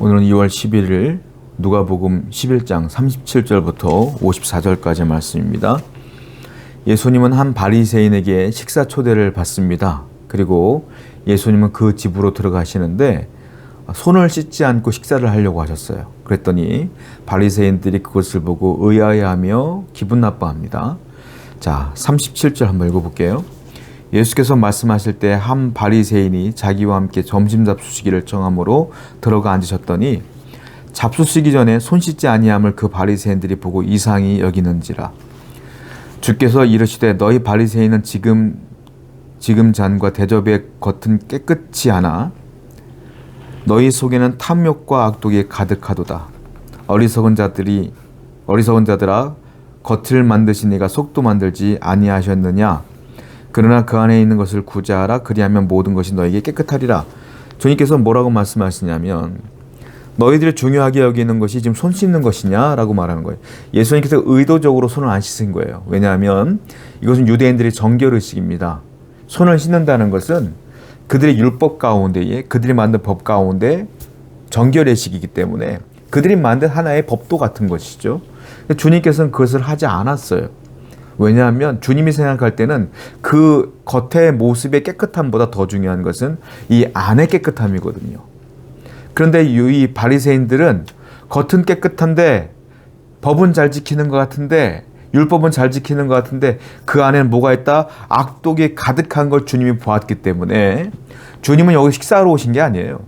오늘은 2월 11일 누가복음 11장 37절부터 54절까지 말씀입니다. 예수님은 한 바리새인에게 식사 초대를 받습니다. 그리고 예수님은 그 집으로 들어가시는데 손을 씻지 않고 식사를 하려고 하셨어요. 그랬더니 바리새인들이 그것을 보고 의아해하며 기분 나빠합니다. 자, 37절 한번 읽어볼게요. 예수께서 말씀하실 때 한 바리새인이 자기와 함께 점심 잡수시기를 청함으로 들어가 앉으셨더니 잡수시기 전에 손 씻지 아니함을 그 바리새인들이 보고 이상히 여기는지라. 주께서 이르시되 너희 바리새인은 지금 잔과 대접의 겉은 깨끗이 하나 너희 속에는 탐욕과 악독이 가득하도다. 어리석은 자들아 겉을 만드신 이가 속도 만들지 아니하셨느냐. 그러나 그 안에 있는 것을 구제하라. 그리하면 모든 것이 너에게 깨끗하리라. 주님께서 뭐라고 말씀하시냐면 너희들이 중요하게 여기는 것이 지금 손 씻는 것이냐 라고 말하는 거예요. 예수님께서 의도적으로 손을 안 씻은 거예요. 왜냐하면 이것은 유대인들의 정결의식입니다. 손을 씻는다는 것은 그들의 율법 가운데에 그들이 만든 법 가운데 정결의식이기 때문에 그들이 만든 하나의 법도 같은 것이죠. 주님께서는 그것을 하지 않았어요. 왜냐하면 주님이 생각할 때는 그 겉의 모습의 깨끗함보다 더 중요한 것은 이 안의 깨끗함이거든요. 그런데 이 바리새인들은 겉은 깨끗한데 법은 잘 지키는 것 같은데 율법은 잘 지키는 것 같은데 그 안에는 뭐가 있다? 악독이 가득한 걸 주님이 보았기 때문에 주님은 여기 식사하러 오신 게 아니에요.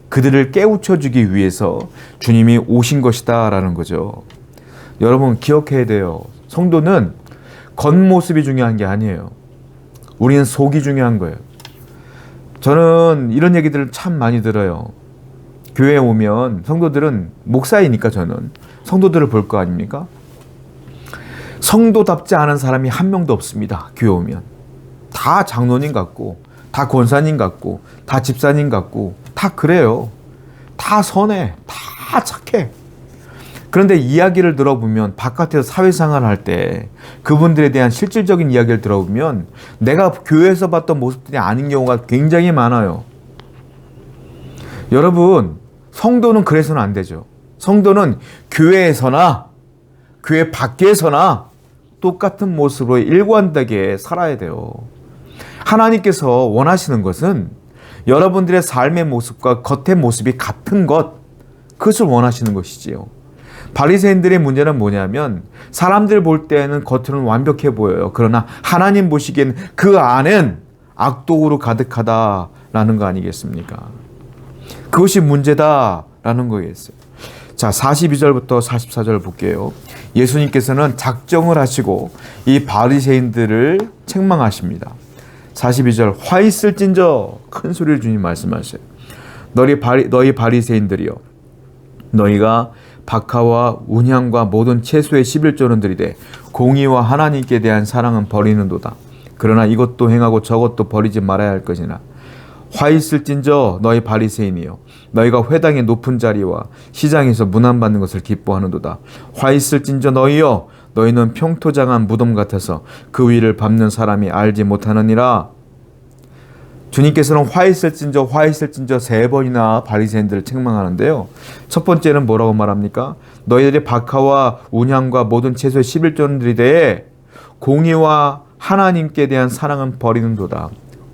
그들을 깨우쳐주기 위해서 주님이 오신 것이다 라는 거죠. 여러분 기억해야 돼요. 성도는 겉모습이 중요한 게 아니에요. 우리는 속이 중요한 거예요. 저는 이런 얘기들을 참 많이 들어요. 교회에 오면 성도들은 목사이니까 저는 성도들을 볼 거 아닙니까? 성도답지 않은 사람이 한 명도 없습니다. 교회 오면 다 장로님 같고 다 권사님 같고 다 집사님 같고 다 그래요. 다 선해. 다 착해. 그런데 이야기를 들어보면 바깥에서 사회생활을 할 때 그분들에 대한 실질적인 이야기를 들어보면 내가 교회에서 봤던 모습들이 아닌 경우가 굉장히 많아요. 여러분, 성도는 그래서는 안 되죠. 성도는 교회에서나 교회 밖에서나 똑같은 모습으로 일관되게 살아야 돼요. 하나님께서 원하시는 것은 여러분들의 삶의 모습과 겉의 모습이 같은 것, 그것을 원하시는 것이지요. 바리새인들의 문제는 뭐냐면 사람들 볼 때는 겉으로는 완벽해 보여요. 그러나 하나님 보시기엔 그 안은 악독으로 가득하다라는 거 아니겠습니까? 그것이 문제다라는 거겠어요. 자, 42절부터 44절 볼게요. 예수님께서는 작정을 하시고 이 바리새인들을 책망하십니다. 42절 화 있을진저 큰 소리를 주님 말씀하세요. 너희 바리새인들이여 너희가 박하와 운향과 모든 채소의 11조는 들이되 공의와 하나님께 대한 사랑은 버리는도다. 그러나 이것도 행하고 저것도 버리지 말아야 할 것이나 화 있을진저 너희 바리새인이여 너희가 회당의 높은 자리와 시장에서 문안받는 것을 기뻐하는도다. 화 있을진저 너희여 너희는 평토장한 무덤 같아서 그 위를 밟는 사람이 알지 못하느니라. 주님께서는 화 있을진저 3번이나 바리새인들을 책망하는데요. 첫 번째는 뭐라고 말합니까? 너희들이 박하와 운향과 모든 채소의 11조는 들이되 공의와 하나님께 대한 사랑은 버리는도다.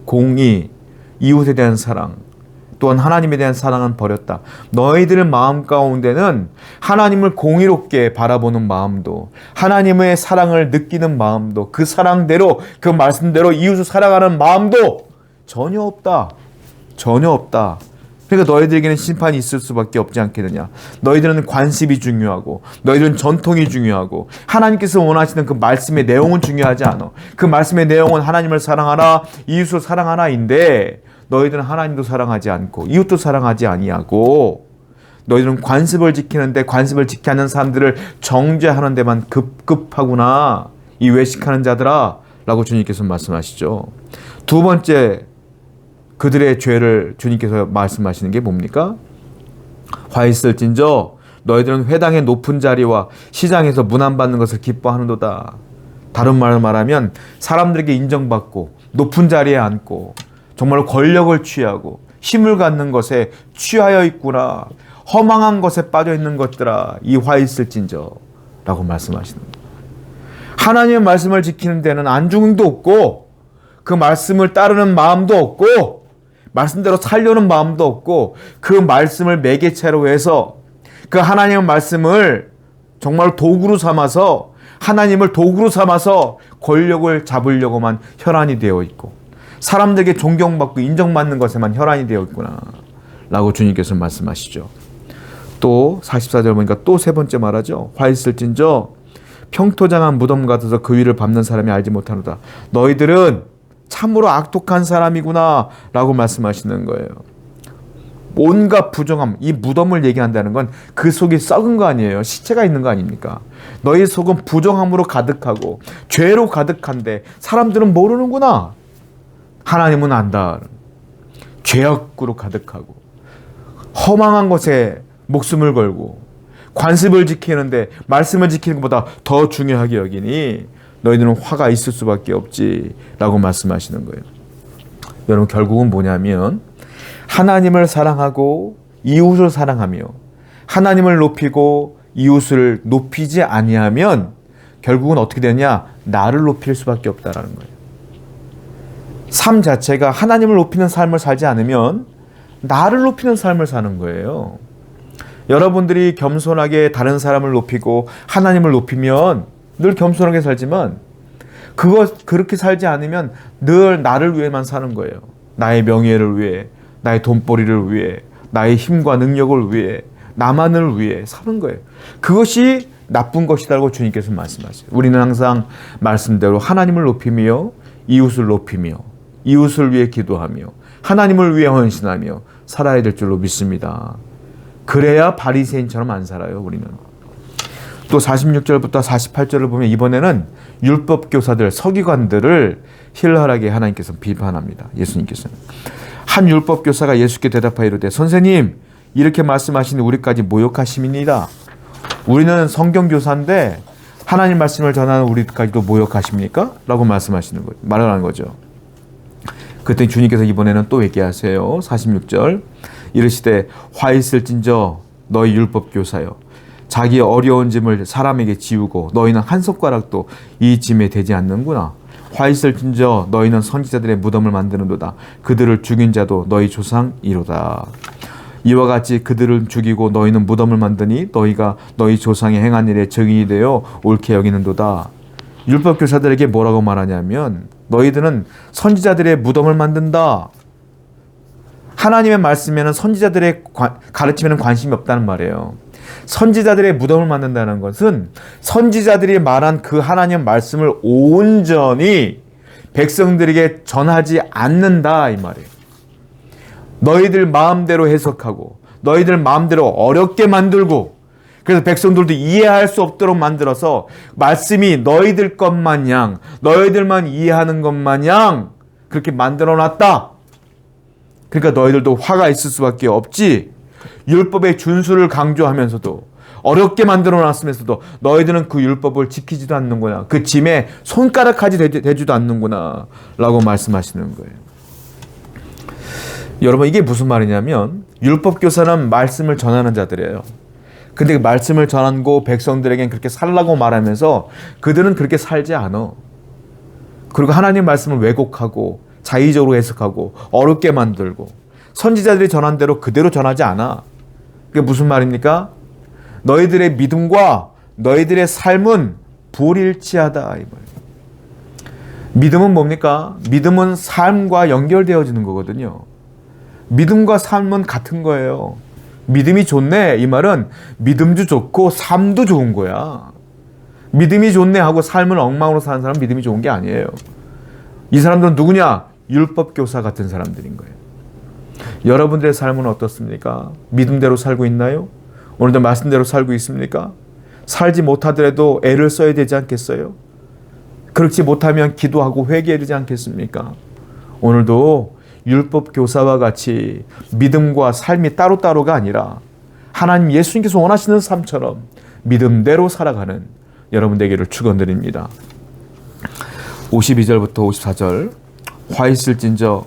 공의, 이웃에 대한 사랑, 또한 하나님에 대한 사랑은 버렸다. 너희들 마음 가운데는 하나님을 공의롭게 바라보는 마음도 하나님의 사랑을 느끼는 마음도 그 사랑대로 그 말씀대로 이웃을 사랑하는 마음도 전혀 없다. 전혀 없다. 그러니까 너희들에게는 심판이 있을 수밖에 없지 않겠느냐. 너희들은 관습이 중요하고 너희들은 전통이 중요하고 하나님께서 원하시는 그 말씀의 내용은 중요하지 않아. 그 말씀의 내용은 하나님을 사랑하라 이웃을 사랑하라인데 너희들은 하나님도 사랑하지 않고 이웃도 사랑하지 아니하고 너희들은 관습을 지키는데 관습을 지키지 않는 사람들을 정죄하는 데만 급급하구나. 이 외식하는 자들아 라고 주님께서 말씀하시죠. 두 번째 그들의 죄를 주님께서 말씀하시는 게 뭡니까? 화 있을진저 너희들은 회당의 높은 자리와 시장에서 문안받는 것을 기뻐하는도다. 다른 말로 말하면 사람들에게 인정받고 높은 자리에 앉고 정말로 권력을 취하고 힘을 갖는 것에 취하여 있구나. 허망한 것에 빠져 있는 것들아 이 화 있을진저 라고 말씀하시는 거예요. 하나님의 말씀을 지키는 데는 안중도 없고 그 말씀을 따르는 마음도 없고 말씀대로 살려는 마음도 없고 그 말씀을 매개체로 해서 그 하나님의 말씀을 정말 도구로 삼아서 하나님을 도구로 삼아서 권력을 잡으려고만 혈안이 되어 있고 사람들에게 존경받고 인정받는 것에만 혈안이 되어 있구나 라고 주님께서 말씀하시죠. 또 44절 보니까 또 세 번째 말하죠. 화 있을진저 평토장한 무덤 같아서 그 위를 밟는 사람이 알지 못하노다. 너희들은 참으로 악독한 사람이구나 라고 말씀하시는 거예요. 온갖 부정함, 이 무덤을 얘기한다는 건 그 속이 썩은 거 아니에요. 시체가 있는 거 아닙니까? 너희 속은 부정함으로 가득하고 죄로 가득한데 사람들은 모르는구나. 하나님은 안다. 죄악으로 가득하고 허망한 것에 목숨을 걸고 관습을 지키는데 말씀을 지키는 것보다 더 중요하게 여기니 너희들은 화가 있을 수밖에 없지 라고 말씀하시는 거예요. 여러분 결국은 뭐냐면 하나님을 사랑하고 이웃을 사랑하며 하나님을 높이고 이웃을 높이지 아니하면 결국은 어떻게 되냐? 나를 높일 수밖에 없다라는 거예요. 삶 자체가 하나님을 높이는 삶을 살지 않으면 나를 높이는 삶을 사는 거예요. 여러분들이 겸손하게 다른 사람을 높이고 하나님을 높이면 늘 겸손하게 살지만 그렇게 살지 않으면 늘 나를 위해만 사는 거예요. 나의 명예를 위해, 나의 돈벌이를 위해, 나의 힘과 능력을 위해, 나만을 위해 사는 거예요. 그것이 나쁜 것이라고 주님께서 말씀하세요. 우리는 항상 말씀대로 하나님을 높이며 이웃을 높이며 이웃을 위해 기도하며 하나님을 위해 헌신하며 살아야 될 줄로 믿습니다. 그래야 바리새인처럼 안 살아요. 우리는. 또 46절부터 48절을 보면 이번에는 율법교사들, 서기관들을 힐랄하게 하나님께서 비판합니다. 예수님께서는. 한 율법교사가 예수께 대답하여 이르되 선생님 이렇게 말씀하시니 우리까지 모욕하심이니이다. 우리는 성경교사인데 하나님 말씀을 전하는 우리까지도 모욕하십니까? 라고 말씀하시는 거죠. 말하는 거죠. 그랬더니 주님께서 이번에는 또 얘기하세요. 46절 이르시되 화 있을진저 너희 율법교사여 자기 어려운 짐을 사람에게 지우고 너희는 한 손가락도 이 짐에 되지 않는구나. 화 있을진저 너희는 선지자들의 무덤을 만드는도다. 그들을 죽인 자도 너희 조상이로다. 이와 같이 그들을 죽이고 너희는 무덤을 만드니 너희가 너희 조상의 행한 일에 증인이 되어 옳게 여기는도다. 율법교사들에게 뭐라고 말하냐면 너희들은 선지자들의 무덤을 만든다. 하나님의 말씀에는 선지자들의 가르침에는 관심이 없다는 말이에요. 선지자들의 무덤을 만든다는 것은 선지자들이 말한 그 하나님의 말씀을 온전히 백성들에게 전하지 않는다 이 말이에요. 너희들 마음대로 해석하고 너희들 마음대로 어렵게 만들고 그래서 백성들도 이해할 수 없도록 만들어서 말씀이 너희들 것 마냥 너희들만 이해하는 것 마냥 그렇게 만들어놨다. 그러니까 너희들도 화가 있을 수밖에 없지. 율법의 준수를 강조하면서도 어렵게 만들어놨으면서도 너희들은 그 율법을 지키지도 않는구나. 그 짐에 손가락까지 대지도 않는구나 라고 말씀하시는 거예요. 여러분 이게 무슨 말이냐면 율법교사는 말씀을 전하는 자들이에요. 근데 그 말씀을 전하고 백성들에겐 그렇게 살라고 말하면서 그들은 그렇게 살지 않아. 그리고 하나님 말씀을 왜곡하고 자의적으로 해석하고 어렵게 만들고 선지자들이 전한 대로 그대로 전하지 않아. 그게 무슨 말입니까? 너희들의 믿음과 너희들의 삶은 불일치하다. 이 말이에요. 믿음은 뭡니까? 믿음은 삶과 연결되어지는 거거든요. 믿음과 삶은 같은 거예요. 믿음이 좋네 이 말은 믿음도 좋고 삶도 좋은 거야. 믿음이 좋네 하고 삶을 엉망으로 사는 사람은 믿음이 좋은 게 아니에요. 이 사람들은 누구냐? 율법교사 같은 사람들인 거예요. 여러분들의 삶은 어떻습니까? 믿음대로 살고 있나요? 오늘도 말씀대로 살고 있습니까? 살지 못하더라도 애를 써야 되지 않겠어요? 그렇지 못하면 기도하고 회개해야 되지 않겠습니까? 오늘도 율법교사와 같이 믿음과 삶이 따로따로가 아니라 하나님 예수님께서 원하시는 삶처럼 믿음대로 살아가는 여러분 되기를 축원드립니다. 52절부터 54절 화 있을진저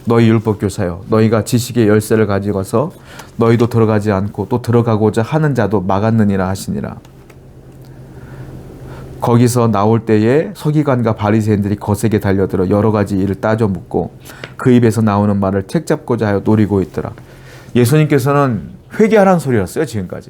너희 율법교사여, 너희가 지식의 열쇠를 가지고서 너희도 들어가지 않고 또 들어가고자 하는 자도 막았느니라 하시니라. 거기서 나올 때에 서기관과 바리새인들이 거세게 달려들어 여러 가지 일을 따져 묻고 그 입에서 나오는 말을 택잡고자 하여 노리고 있더라. 예수님께서는 회개하라는 소리였어요. 지금까지.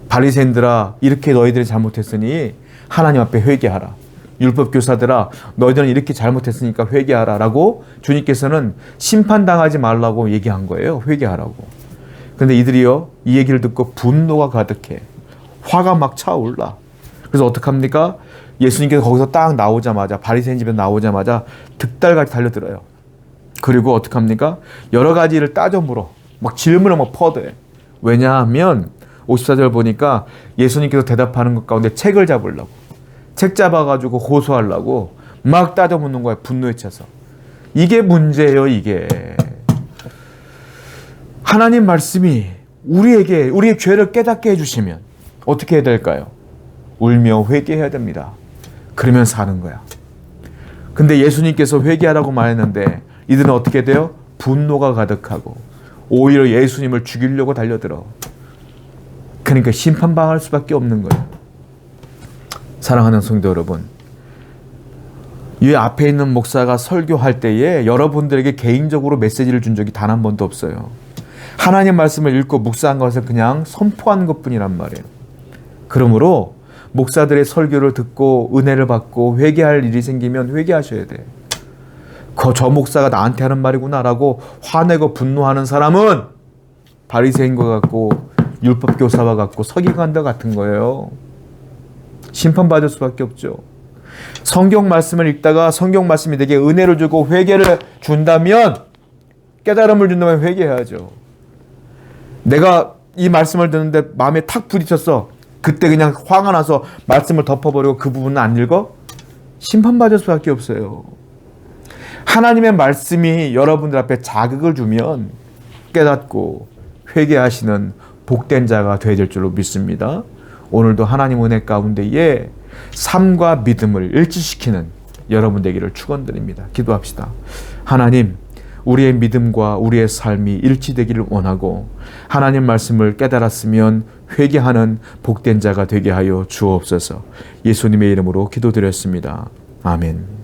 바리새인들아, 이렇게 너희들이 잘못했으니 하나님 앞에 회개하라. 율법교사들아, 너희들은 이렇게 잘못했으니까 회개하라 라고 주님께서는 심판당하지 말라고 얘기한 거예요. 회개하라고. 근데 이들이요, 이 얘기를 듣고 분노가 가득해. 화가 막 차올라. 그래서 어떡합니까? 예수님께서 거기서 딱 나오자마자, 바리새인 집에 나오자마자 득달같이 달려들어요. 그리고 어떡합니까? 여러 가지 일을 따져 물어. 막 질문을 막 퍼대. 왜냐하면 54절 보니까 예수님께서 대답하는 것 가운데 책을 잡으려고, 책 잡아가지고 고소하려고 막 따져 묻는 거예요. 분노에 차서. 이게 문제예요. 이게 하나님 말씀이 우리에게 우리의 죄를 깨닫게 해주시면 어떻게 해야 될까요? 울며 회개해야 됩니다. 그러면 사는 거야. 근데 예수님께서 회개하라고 말했는데 이들은 어떻게 돼요? 분노가 가득하고 오히려 예수님을 죽이려고 달려들어. 그러니까 심판당할 수밖에 없는 거예요. 사랑하는 성도 여러분, 이 앞에 있는 목사가 설교할 때에 여러분들에게 개인적으로 메시지를 준 적이 단 한 번도 없어요. 하나님 말씀을 읽고 묵상한 것을 그냥 선포하는 것뿐이란 말이에요. 그러므로 목사들의 설교를 듣고 은혜를 받고 회개할 일이 생기면 회개하셔야 돼. 저 목사가 나한테 하는 말이구나라고 화내고 분노하는 사람은 바리새인과 같고 율법교사와 같고 서기관과 같은 거예요. 심판받을 수밖에 없죠. 성경 말씀을 읽다가 성경 말씀이 내게 은혜를 주고 회개를 준다면, 깨달음을 준다면 회개해야죠. 내가 이 말씀을 듣는데 마음에 탁 부딪혔어. 그때 그냥 화가 나서 말씀을 덮어버리고 그 부분은 안 읽어? 심판받을 수밖에 없어요. 하나님의 말씀이 여러분들 앞에 자극을 주면 깨닫고 회개하시는 복된 자가 되실 줄로 믿습니다. 오늘도 하나님 은혜 가운데에 삶과 믿음을 일치시키는 여러분 되기를 축원드립니다. 기도합시다. 하나님, 우리의 믿음과 우리의 삶이 일치되기를 원하고 하나님 말씀을 깨달았으면 회개하는 복된 자가 되게 하여 주옵소서. 예수님의 이름으로 기도드렸습니다. 아멘.